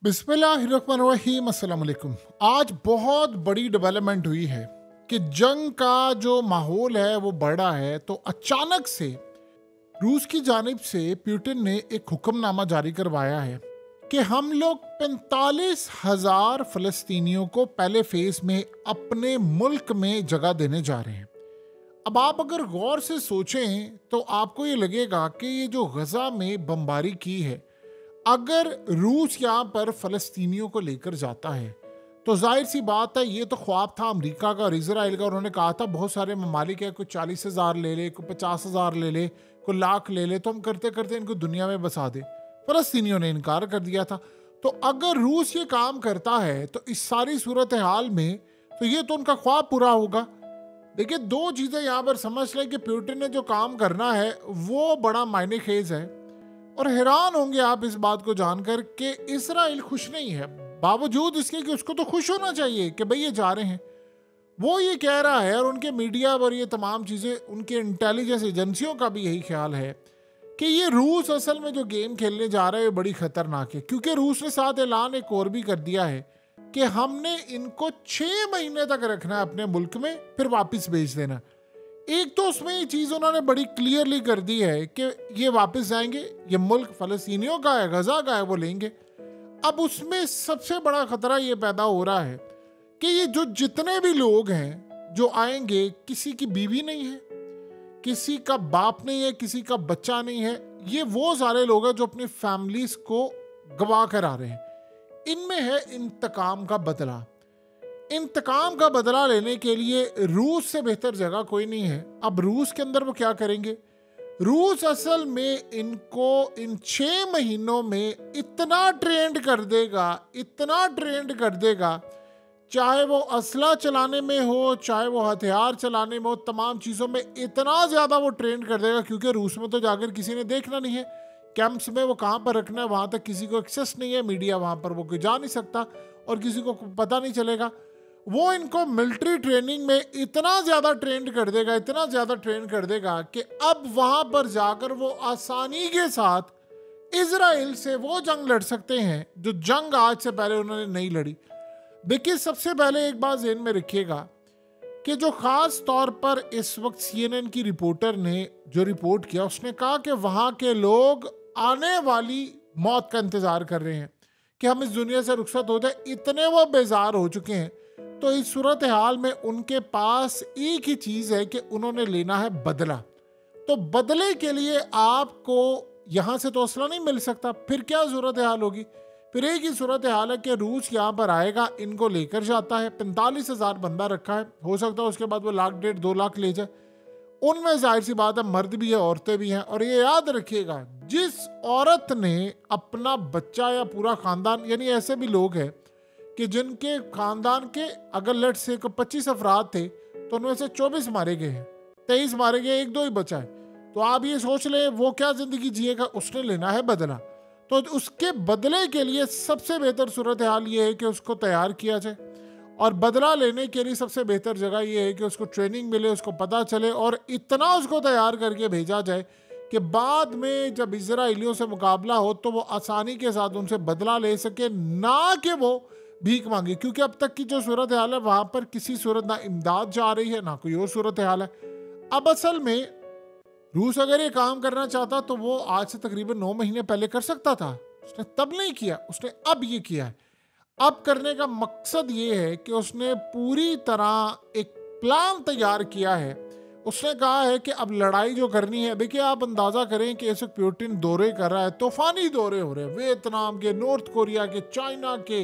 बिस्मिल्लाहिर्रहमानिर्रहीम, अस्सलाम वालेकुम। आज बहुत बड़ी डेवलपमेंट हुई है कि जंग का जो माहौल है वो बढ़ा है। तो अचानक से रूस की जानिब से पुतिन ने एक हुक्मनामा जारी करवाया है कि हम लोग 45,000 फ़लस्तीनियों को पहले फेज में अपने मुल्क में जगह देने जा रहे हैं। अब आप अगर गौर से सोचें तो आपको ये लगेगा कि ये जो गजा में बमबारी की है, अगर रूस यहाँ पर फ़लस्तीनियों को लेकर जाता है तो जाहिर सी बात है ये तो ख्वाब था अमेरिका का और इजराइल का। उन्होंने कहा था बहुत सारे ममालिक है, कोई 40,000 ले ले, कोई 50,000 ले ले, कोई लाख ले ले, तो हम करते करते इनको दुनिया में बसा दे। फ़लस्तीनियों ने इनकार कर दिया था। तो अगर रूस ये काम करता है तो इस सारी सूरत हाल में तो ये तो उनका ख्वाब पूरा होगा। देखिए, दो चीज़ें यहाँ पर समझ लें कि पुतिन ने जो काम करना है वो बड़ा मायने खेज है। और हैरान होंगे आप इस बात को जानकर कि इजराइल खुश नहीं है, बावजूद इसके कि उसको तो खुश होना चाहिए कि भाई ये जा रहे हैं। वो ये कह रहा है और उनके मीडिया और ये तमाम चीज़ें, उनके इंटेलिजेंस एजेंसियों का भी यही ख्याल है कि ये रूस असल में जो गेम खेलने जा रहा है ये बड़ी ख़तरनाक है। क्योंकि रूस ने साथ ऐलान एक और भी कर दिया है कि हमने इनको 6 महीने तक रखना है अपने मुल्क में, फिर वापस भेज देना। एक तो उसमें ये चीज़ उन्होंने बड़ी क्लियरली कर दी है कि ये वापस जाएंगे, ये मुल्क फ़लस्तीनियों का है, गजा का है, वो लेंगे। अब उसमें सबसे बड़ा ख़तरा ये पैदा हो रहा है कि ये जो जितने भी लोग हैं जो आएंगे, किसी की बीवी नहीं है, किसी का बाप नहीं है, किसी का बच्चा नहीं है। ये वो सारे लोग हैं जो अपनी फैमिलीज को गवा कर आ रहे हैं। इनमें है इंतकाम का बदला। इंतकाम का बदला लेने के लिए रूस से बेहतर जगह कोई नहीं है। अब रूस के अंदर वो क्या करेंगे? रूस असल में इनको इन 6 महीनों में इतना ट्रेंड कर देगा, इतना ट्रेंड कर देगा, चाहे वो असला चलाने में हो, चाहे वो हथियार चलाने में हो, तमाम चीज़ों में इतना ज़्यादा वो ट्रेंड कर देगा। क्योंकि रूस में तो जाकर किसी ने देखना नहीं है, कैंप्स में वो कहाँ पर रखना है वहाँ तक किसी को एक्सेस नहीं है, मीडिया वहाँ पर वो कोई जा नहीं सकता और किसी को पता नहीं चलेगा। वो इनको मिलिट्री ट्रेनिंग में इतना ज़्यादा ट्रेंड कर देगा, इतना ज़्यादा ट्रेन कर देगा कि अब वहाँ पर जाकर वो आसानी के साथ इजराइल से वो जंग लड़ सकते हैं जो जंग आज से पहले उन्होंने नहीं लड़ी। देखिए, सबसे पहले एक बात ज़हन में रखिएगा कि जो ख़ास तौर पर इस वक्त CNN की रिपोर्टर ने जो रिपोर्ट किया, उसने कहा कि वहाँ के लोग आने वाली मौत का इंतज़ार कर रहे हैं कि हम इस दुनिया से रुखसत हो जाए। इतने वो बेजार हो चुके हैं। तो इस सूरत हाल में उनके पास एक ही चीज़ है कि उन्होंने लेना है बदला। तो बदले के लिए आपको यहाँ से तो असला नहीं मिल सकता। फिर क्या सूरत हाल होगी? फिर एक ही सूरत हाल है कि रूस यहाँ पर आएगा, इनको लेकर जाता है। 45,000 बंदा रखा है, हो सकता है उसके बाद वो 1,00,000 1,50,000 2 लाख ले जाए। उनमें जाहिर सी बात है मर्द भी है, औरतें भी हैं। और ये याद रखिएगा, जिस औरत ने अपना बच्चा या पूरा ख़ानदान, यानी ऐसे भी लोग हैं कि जिनके खानदान के अगर लेट से 25 अफराद थे तो उनमें से 24 मारे गए हैं, 23 मारे गए, 1-2 ही बचा है। तो आप ये सोच लें वो क्या ज़िंदगी जिएगा। उसने लेना है बदला। तो उसके बदले के लिए सबसे बेहतर सूरत हाल ये है कि उसको तैयार किया जाए। और बदला लेने के लिए सबसे बेहतर जगह ये है कि उसको ट्रेनिंग मिले, उसको पता चले और इतना उसको तैयार करके भेजा जाए कि बाद में जब इजराइलियों से मुकाबला हो तो वो आसानी के साथ उनसे बदला ले सके, ना कि वो भीख मांगी। क्योंकि अब तक की जो सूरत हाल है वहाँ पर किसी सूरत ना इमदाद जा रही है, ना कोई और सूरत हाल है। अब असल में रूस अगर ये काम करना चाहता तो वो आज से तकरीबन 9 महीने पहले कर सकता था। उसने तब नहीं किया, उसने अब ये किया है। अब करने का मकसद ये है कि उसने पूरी तरह एक प्लान तैयार किया है। उसने कहा है कि अब लड़ाई जो करनी है, देखिए आप अंदाज़ा करें कि इस वक्त पुतिन दौरे कर रहा है, तूफानी दौरे हो रहे हैं, वियतनाम के, नॉर्थ कोरिया के, चाइना के,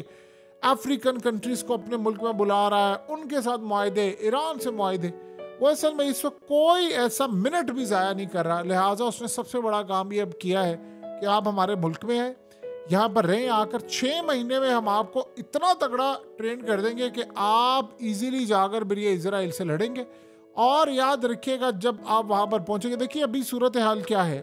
अफ्रीकन कंट्रीज़ को अपने मुल्क में बुला रहा है, उनके साथ मुआहदे, ईरान से मुआहदे। वो असल में इस वक्त कोई ऐसा मिनट भी ज़ाया नहीं कर रहा। लिहाजा उसने सबसे बड़ा काम ये अब किया है कि आप हमारे मुल्क में हैं, यहाँ पर रहें, आकर 6 महीने में हम आपको इतना तगड़ा ट्रेन कर देंगे कि आप इजीली जाकर फिर ये इजराइल से लड़ेंगे। और याद रखिएगा जब आप वहाँ पर पहुँचेंगे, देखिए अभी सूरत हाल क्या है,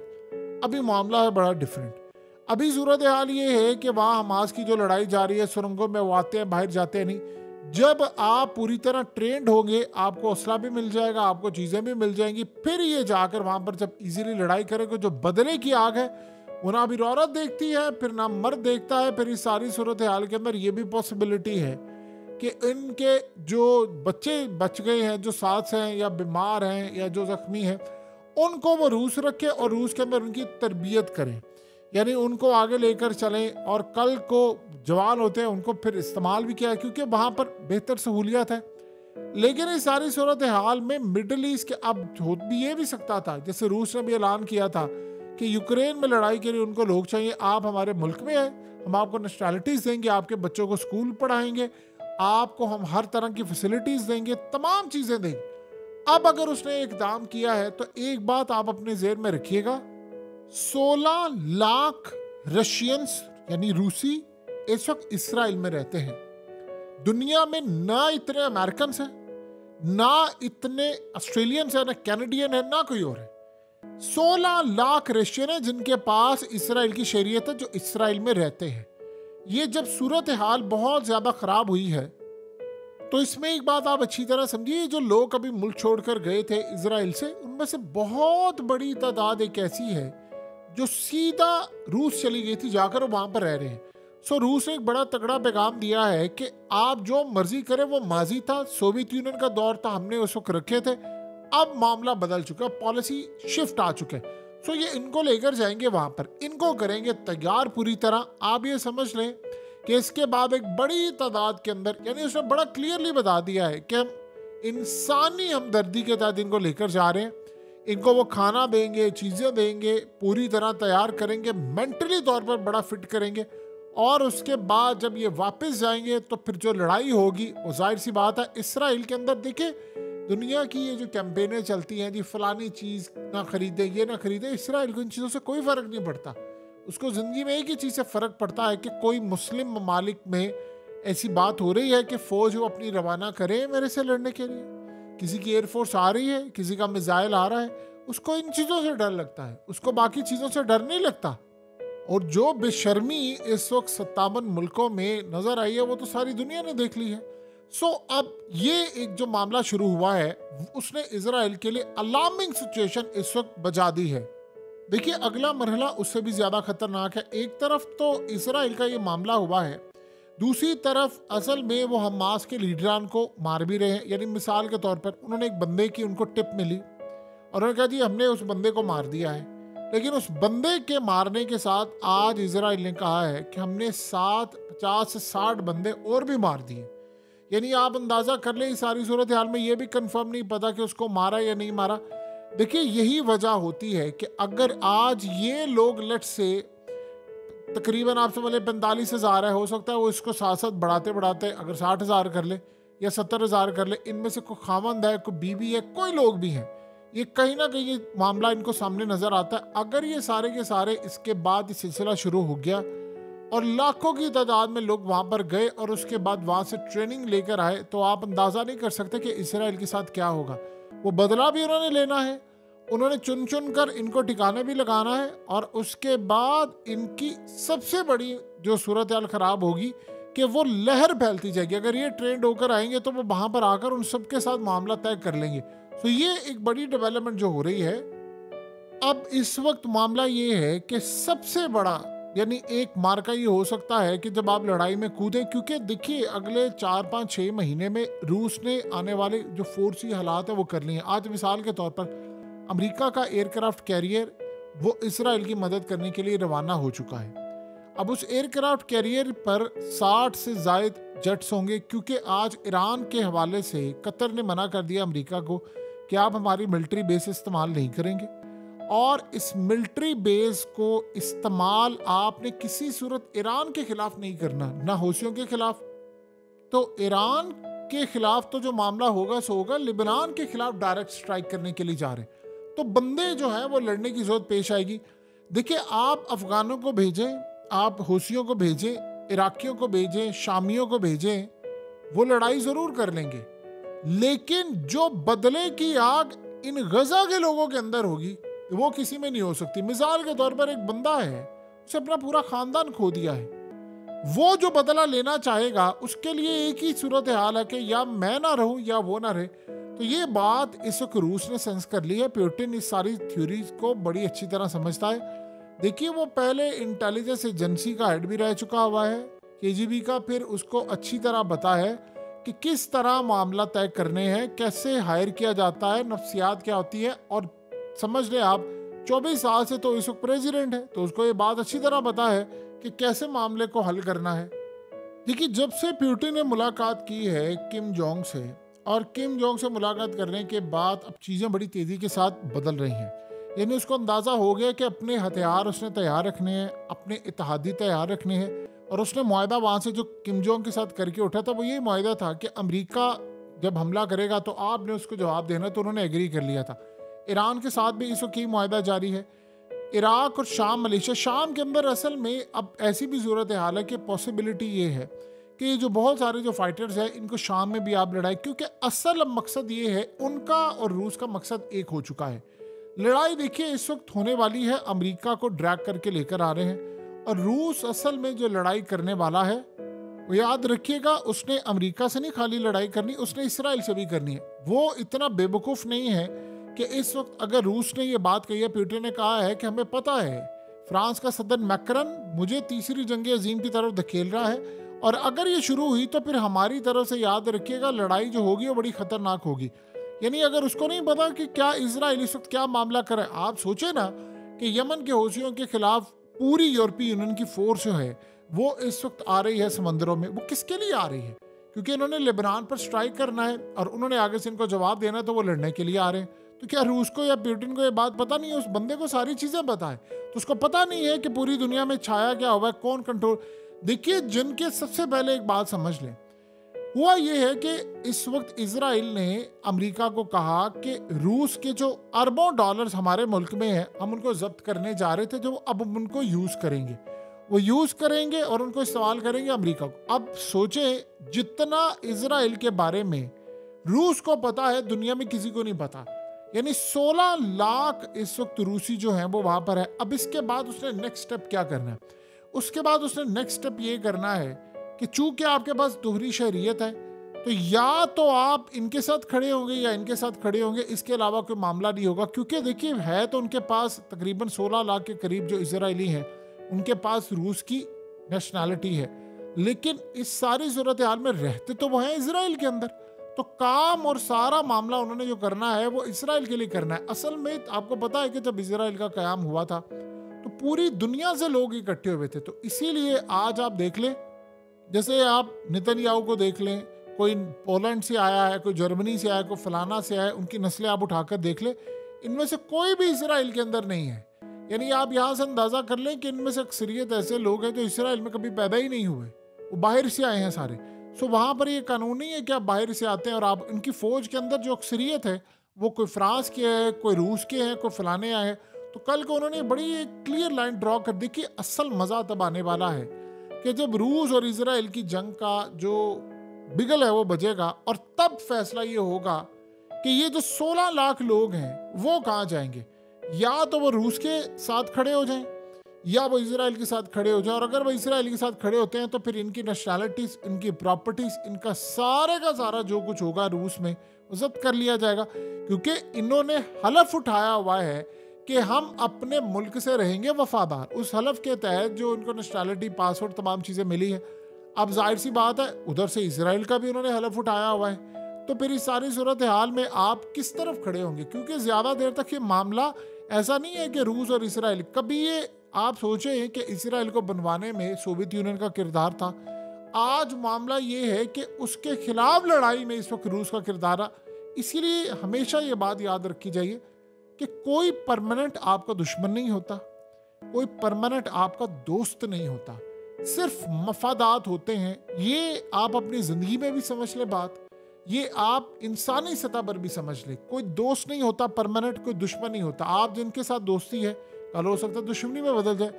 अभी मामला है बड़ा डिफरेंट। अभी सूरत हाल ये है कि वहाँ हमास की जो लड़ाई जा रही है, सुरंगों में वो आते हैं, बाहर जाते हैं नहीं। जब आप पूरी तरह ट्रेंड होंगे, आपको असला भी मिल जाएगा, आपको चीज़ें भी मिल जाएंगी, फिर ये जाकर वहाँ पर जब इजीली लड़ाई करेंगे, जो बदले की आग है वो ना अभी औरत देखती है, फिर ना मर्द देखता है। फिर इस सारी सूरत हाल के अंदर ये भी पॉसिबिलिटी है कि इनके जो बच्चे बच गए हैं, जो साथ हैं या बीमार हैं या जो जख्मी हैं, उनको वो रूस रखे और रूस के अंदर उनकी तरबियत करें, यानी उनको आगे लेकर चलें और कल को जवान होते हैं उनको फिर इस्तेमाल भी किया है, क्योंकि वहाँ पर बेहतर सहूलियत है। लेकिन इस सारी सूरत हाल में मिडल ईस्ट के अब हो भी ये भी सकता था, जैसे रूस ने भी ऐलान किया था कि यूक्रेन में लड़ाई के लिए उनको लोग चाहिए, आप हमारे मुल्क में हैं, हम आपको नेशनैलिटीज़ देंगे, आपके बच्चों को स्कूल पढ़ाएंगे, आपको हम हर तरह की फैसिलिटीज़ देंगे, तमाम चीज़ें देंगे। अब अगर उसने इकदाम किया है तो एक बात आप अपने जेर में रखिएगा, 16 लाख रशियंस यानी रूसी इस वक्त इसराइल में रहते हैं। दुनिया में ना इतने अमेरिकन हैं, ना इतने ऑस्ट्रेलियंस हैं, ना कैनेडियन है, ना कोई और है। 16 लाख रशियन है जिनके पास इसराइल की शरीयत है, जो इसराइल में रहते हैं। ये जब सूरत हाल बहुत ज़्यादा ख़राब हुई है तो इसमें एक बात आप अच्छी तरह समझिए, जो लोग अभी मुल्क छोड़कर गए थे इसराइल से, उनमें से बहुत बड़ी तादाद एक ऐसी है जो सीधा रूस चली गई थी, जाकर वहाँ पर रह रहे हैं। सो रूस ने एक बड़ा तगड़ा पैगाम दिया है कि आप जो मर्जी करें, वो माजी था, सोवियत यूनियन का दौर था, हमने उस वक्त रखे थे, अब मामला बदल चुका है, पॉलिसी शिफ्ट आ चुके हैं। सो ये इनको लेकर जाएंगे वहाँ पर, इनको करेंगे तैयार पूरी तरह। आप ये समझ लें कि इसके बाद एक बड़ी तादाद के अंदर, यानी उसने बड़ा क्लियरली बता दिया है कि हम इंसानी हमदर्दी के तहत इनको लेकर जा रहे हैं, इनको वो खाना देंगे, चीज़ें देंगे, पूरी तरह तैयार करेंगे, मेंटली तौर पर बड़ा फिट करेंगे, और उसके बाद जब ये वापस जाएंगे तो फिर जो लड़ाई होगी वो जाहिर सी बात है इसराइल के अंदर। देखिए दुनिया की ये जो कैंपेनें चलती हैं जी, फलानी चीज़ ना खरीदे, ये ना खरीदे, इसराइल को इन चीज़ों से कोई फ़र्क नहीं पड़ता। उसको ज़िंदगी में एक ही चीज़ से फ़र्क पड़ता है कि कोई मुस्लिम ममालिक में ऐसी बात हो रही है कि फ़ौज वो अपनी रवाना करे मेरे से लड़ने के लिए, किसी की एयरफोर्स आ रही है, किसी का मिसाइल आ रहा है, उसको इन चीज़ों से डर लगता है, उसको बाकी चीज़ों से डर नहीं लगता। और जो बेशर्मी इस वक्त 57 मुल्कों में नज़र आई है वो तो सारी दुनिया ने देख ली है। सो अब ये एक जो मामला शुरू हुआ है उसने इजराइल के लिए अलार्मिंग सिचुएशन इस वक्त बजा दी है। देखिए अगला मरहला उससे भी ज़्यादा खतरनाक है। एक तरफ तो इसराइल का ये मामला हुआ है, दूसरी तरफ असल में वो हमास के लीडरान को मार भी रहे हैं। यानी मिसाल के तौर पर उन्होंने एक बंदे की उनको टिप मिली और उन्होंने कहा जी हमने उस बंदे को मार दिया है, लेकिन उस बंदे के मारने के साथ आज इजराइल ने कहा है कि हमने 50 से 60 बंदे और भी मार दिए। यानी आप अंदाज़ा कर लें इस सारी सूरत हाल में ये भी कंफर्म नहीं पता कि उसको मारा या नहीं मारा। देखिए यही वजह होती है कि अगर आज ये लोग लट से तकरीबन आपसे बोले 45,000 है, हो सकता है वो इसको साथ साथ बढ़ाते बढ़ाते अगर 60,000 कर ले या 70,000 कर ले, इनमें से कोई खामंद है, कोई बीवी है, कोई लोग भी हैं, ये कहीं ना कहीं ये मामला इनको सामने नज़र आता है। अगर ये सारे के सारे इसके बाद ये सिलसिला शुरू हो गया और लाखों की तादाद में लोग वहाँ पर गए और उसके बाद वहाँ से ट्रेनिंग लेकर आए, तो आप अंदाज़ा नहीं कर सकते कि इसराइल के साथ क्या होगा। वो बदला भी उन्होंने लेना है, उन्होंने चुन चुन कर इनको ठिकाने भी लगाना है, और उसके बाद इनकी सबसे बड़ी जो सूरत हाल ख़राब होगी कि वो लहर फैलती जाएगी। अगर ये ट्रेंड होकर आएंगे तो वो वहाँ पर आकर उन सबके साथ मामला तय कर लेंगे। तो ये एक बड़ी डेवलपमेंट जो हो रही है। अब इस वक्त मामला ये है कि सबसे बड़ा यानी एक मार्का ये हो सकता है कि जब आप लड़ाई में कूदें, क्योंकि देखिए अगले 4-5-6 महीने में रूस ने आने वाले जो फोर्सी हालात है वो कर लिए हैं। आज मिसाल के तौर पर अमेरिका का एयरक्राफ्ट कैरियर वो इसराइल की मदद करने के लिए रवाना हो चुका है। अब उस एयरक्राफ्ट कैरियर पर 60 से ज़ायद जेट्स होंगे, क्योंकि आज ईरान के हवाले से कतर ने मना कर दिया अमेरिका को कि आप हमारी मिलिट्री बेस इस्तेमाल नहीं करेंगे, और इस मिलिट्री बेस को इस्तेमाल आपने किसी सूरत ईरान के खिलाफ नहीं करना, ना हौसियों के खिलाफ। तो ईरान के खिलाफ तो जो मामला होगा सो होगा, लिबनान के खिलाफ डायरेक्ट स्ट्राइक करने के लिए जा रहे हैं, तो बंदे जो है वो लड़ने की जरूरत पेश आएगी। देखिए आप अफगानों को भेजें, आप हौसियों को भेजें, इराकियों को भेजें, शामियों को भेजें, वो लड़ाई जरूर कर लेंगे, लेकिन जो बदले की आग इन गजा के लोगों के अंदर होगी वो किसी में नहीं हो सकती। मिसाल के तौर पर एक बंदा है, उसे अपना पूरा खानदान खो दिया है, वो जो बदला लेना चाहेगा उसके लिए एक ही सूरत हाल है कि या मैं ना रहूं या वो ना रहे। तो ये बात इस वक्त रूस ने सेंस कर ली है। प्यूटिन इस सारी थ्योरीज को बड़ी अच्छी तरह समझता है देखिए वो पहले इंटेलिजेंस एजेंसी का हेड भी रह चुका हुआ है, केजीबी का, फिर उसको अच्छी तरह पता है कि किस तरह मामला तय करने हैं, कैसे हायर किया जाता है, नफ्सियात क्या होती है। और समझ लें आप 24 साल से तो इस वक्त प्रेसिडेंट है, तो उसको ये बात अच्छी तरह पता है कि कैसे मामले को हल करना है। देखिए जब से पुतिन ने मुलाकात की है किम जोंग से, और किम जोंग से मुलाकात करने के बाद अब चीज़ें बड़ी तेज़ी के साथ बदल रही हैं। यानी उसको अंदाज़ा हो गया कि अपने हथियार उसने तैयार रखने हैं, अपने इत्तेहादी तैयार रखने हैं। और उसने मुआहदा वहाँ से जो किम जोंग के साथ करके उठा था वो यही मुआहदा था कि अमेरिका जब हमला करेगा तो आपने उसको जवाब देना, तो उन्होंने एग्री कर लिया था। ईरान के साथ भी इस वक्त यही मुआहदा जारी है। इराक और शाम, मलेशिया, शाम के अंदर असल में अब ऐसी भी सूरत हाल है कि पॉसिबिलिटी ये है कि ये जो बहुत सारे जो फाइटर्स हैं इनको शाम में भी आप लड़ाई, क्योंकि असल अब मकसद ये है, उनका और रूस का मकसद एक हो चुका है। लड़ाई देखिए इस वक्त होने वाली है, अमेरिका को ड्रैग करके लेकर आ रहे हैं, और रूस असल में जो लड़ाई करने वाला है वो याद रखिएगा, उसने अमेरिका से नहीं खाली लड़ाई करनी, उसने इसराइल से भी करनी है। वो इतना बेवकूफ़ नहीं है कि इस वक्त अगर रूस ने ये बात कही है, पुतिन ने कहा है कि हमें पता है फ्रांस का सदर मैक्रन मुझे तीसरी जंग अजीम की तरफ धकेल रहा है, और अगर ये शुरू हुई तो फिर हमारी तरफ से याद रखिएगा लड़ाई जो होगी वो बड़ी खतरनाक होगी। यानी अगर उसको नहीं पता कि क्या इसराइल इस वक्त क्या मामला करे, आप सोचे ना कि यमन के हौसियों के खिलाफ पूरी यूरोपीय यूनियन की फोर्स जो है वो इस वक्त आ रही है समंदरों में, वो किसके लिए आ रही है? क्योंकि इन्होंने लेबनान पर स्ट्राइक करना है और उन्होंने आगे से इनको जवाब देना है, तो वो लड़ने के लिए आ रहे हैं। तो क्या रूस को या पुतिन को ये बात पता नहीं है? उस बंदे को सारी चीजें पता है, तो उसको पता नहीं है कि पूरी दुनिया में छाया क्या हुआ है, कौन कंट्रोल। देखिए जिनके सबसे पहले एक बात समझ लें, हुआ ये है कि इस वक्त इजराइल ने अमेरिका को कहा कि रूस के जो अरबों डॉलर्स हमारे मुल्क में है हम उनको जब्त करने जा रहे थे, जो अब हम उनको यूज करेंगे, वो यूज करेंगे और उनको इस्तेमाल करेंगे अमेरिका को। अब सोचें जितना इजराइल के बारे में रूस को पता है दुनिया में किसी को नहीं पता, यानी 16 लाख इस वक्त रूसी जो हैं वो वहां पर है। अब इसके बाद उसने नेक्स्ट स्टेप क्या करना है? उसके बाद उसने नेक्स्ट स्टेप ये करना है कि चूंकि आपके पास दोहरी शहरियत है, तो या तो आप इनके साथ खड़े होंगे या इनके साथ खड़े होंगे, इसके अलावा कोई मामला नहीं होगा। क्योंकि देखिए है तो उनके पास तकरीबन 16 लाख के करीब जो इजरायली हैं, उनके पास रूस की नेशनैलिटी है, लेकिन इस सारी सूरत हाल में रहते तो वो हैं इजराइल के अंदर। तो काम और सारा मामला उन्होंने जो करना है वो इसराइल के लिए करना है। असल में आपको पता है कि जब इसराइल का क़याम हुआ था तो पूरी दुनिया से लोग इकट्ठे हुए थे, तो इसीलिए आज आप देख लें, जैसे आप नेतन्याहू को देख लें, कोई पोलैंड से आया है, कोई जर्मनी से आया है, कोई फलाना से आया है, उनकी नस्लें आप उठाकर देख लें, इनमें से कोई भी इसराइल के अंदर नहीं है। यानी आप यहाँ से अंदाज़ा कर लें कि इनमें से अक्सरियत ऐसे लोग हैं जो इसराइल में कभी पैदा ही नहीं हुए, वो बाहर से आए हैं सारे। सो वहाँ पर ये कानून नहीं है कि आप बाहर से आते हैं और आप, इनकी फ़ौज के अंदर जो अक्सरियत है वो कोई फ्रांस के है, कोई रूस के हैं, कोई फलाने आए हैं। तो कल को उन्होंने बड़ी एक क्लियर लाइन ड्रॉ कर दी कि असल मज़ा तब आने वाला है कि जब रूस और इसराइल की जंग का जो बिगल है वो बजेगा, और तब फैसला ये होगा कि ये जो 16 लाख लोग हैं वो कहाँ जाएंगे। या तो वो रूस के साथ खड़े हो जाएं या वो इसराइल के साथ खड़े हो जाएं, और अगर वो इसराइल के साथ खड़े होते हैं तो फिर इनकी नेशनैलिटीज, इनकी प्रॉपर्टीज, इनका सारे का सारा जो कुछ होगा रूस में वो जब्त कर लिया जाएगा। क्योंकि इन्होंने हलफ उठाया हुआ है कि हम अपने मुल्क से रहेंगे वफादार। उस हलफ के तहत जो उनको नेशनैलिटी, पासपोर्ट, तमाम चीज़ें मिली है। अब जाहिर सी बात है उधर से इसराइल का भी उन्होंने हलफ उठाया हुआ है, तो फिर इस सारी सूरत हाल में आप किस तरफ खड़े होंगे? क्योंकि ज़्यादा देर तक ये मामला ऐसा नहीं है कि रूस और इसराइल, कभी ये आप सोचें कि इसराइल को बनवाने में सोवियत यूनियन का किरदार था। आज मामला ये है कि उसके खिलाफ लड़ाई में इस वक्त रूस का किरदार है। इसीलिए हमेशा ये बात याद रखी जाइए कि कोई परमानेंट आपका दुश्मन नहीं होता, कोई परमानेंट आपका दोस्त नहीं होता, सिर्फ मफादात होते हैं। ये आप अपनी ज़िंदगी में भी समझ ले बात, ये आप इंसानी सतह पर भी समझ ले। कोई दोस्त नहीं होता परमानेंट, कोई दुश्मन नहीं होता। आप जिनके साथ दोस्ती है कल हो सकता है दुश्मनी में बदल जाए,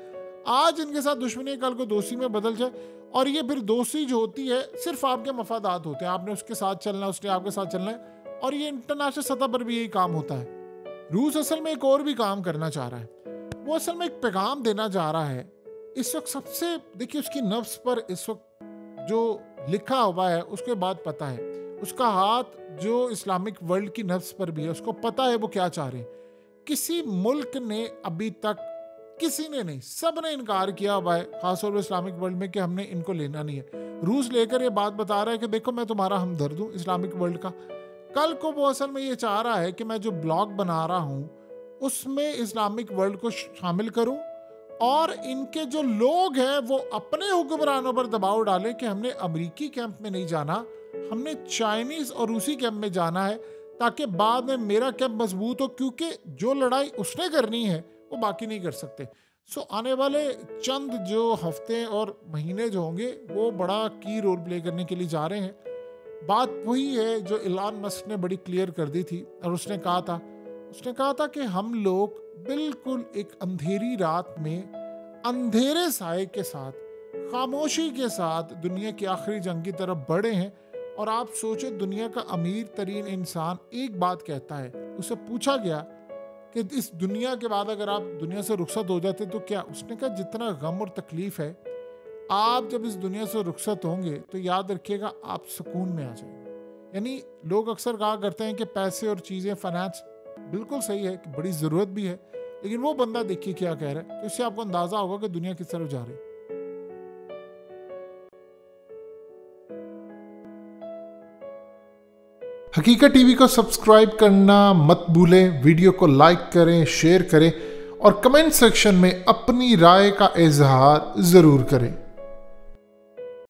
आज इनके साथ दुश्मनी है कल को दोस्ती में बदल जाए। और ये फिर दोस्ती जो होती है सिर्फ आपके मफादात होते हैं, आपने उसके साथ चलना है, उसने आपके साथ चलना है, और ये इंटरनेशनल सतह पर भी यही काम होता है। रूस असल में एक और भी काम करना चाह रहा है, वो असल में एक पैगाम देना चाह रहा है। इस वक्त सबसे देखिए उसकी नफ्स पर इस वक्त जो लिखा हुआ है उसके बाद पता है, उसका हाथ जो इस्लामिक वर्ल्ड की नफ्स पर भी है, उसको पता है वो क्या चाह रहे हैं। किसी मुल्क ने अभी तक किसी ने नहीं, सब ने इनकार किया भाई, खासतौर पर इस्लामिक वर्ल्ड में, कि हमने इनको लेना नहीं है। रूस लेकर ये बात बता रहा है कि देखो मैं तुम्हारा हमदर्द हूँ इस्लामिक वर्ल्ड का। कल को वो असल में ये चाह रहा है कि मैं जो ब्लॉग बना रहा हूँ उसमें इस्लामिक वर्ल्ड को शामिल करूँ और इनके जो लोग हैं वो अपने हुक्मरानों पर दबाव डालें कि हमने अमेरिकी कैंप में नहीं जाना, हमने चाइनीज़ और रूसी कैंप में जाना है, ताकि बाद में मेरा कैंप मजबूत हो, क्योंकि जो लड़ाई उसने करनी है वो बाकी नहीं कर सकते। आने वाले चंद जो हफ्ते और महीने जो होंगे वो बड़ा की रोल प्ले करने के लिए जा रहे हैं। बात वही है जो इलान मस्क ने बड़ी क्लियर कर दी थी, और उसने कहा था कि हम लोग बिल्कुल एक अंधेरी रात में अंधेरे साए के साथ, खामोशी के साथ दुनिया की आखिरी जंग की तरफ बढ़े हैं। और आप सोचो, दुनिया का अमीर तरीन इंसान एक बात कहता है, उसे पूछा गया कि इस दुनिया के बाद अगर आप दुनिया से रुखसत हो जाते तो क्या? उसने कहा जितना गम और तकलीफ है, आप जब इस दुनिया से रुखसत होंगे तो याद रखिएगा आप सुकून में आ जाएंगे। यानी लोग अक्सर कहा करते हैं कि पैसे और चीज़ें, फाइनेंस बिल्कुल सही है कि बड़ी ज़रूरत भी है, लेकिन वो बंदा देखिए क्या कह रहा है, तो इससे आपको अंदाज़ा होगा कि दुनिया किस तरफ जा रही है। हकीकत टीवी को सब्सक्राइब करना मत भूलें, वीडियो को लाइक करें, शेयर करें और कमेंट सेक्शन में अपनी राय का इजहार ज़रूर करें।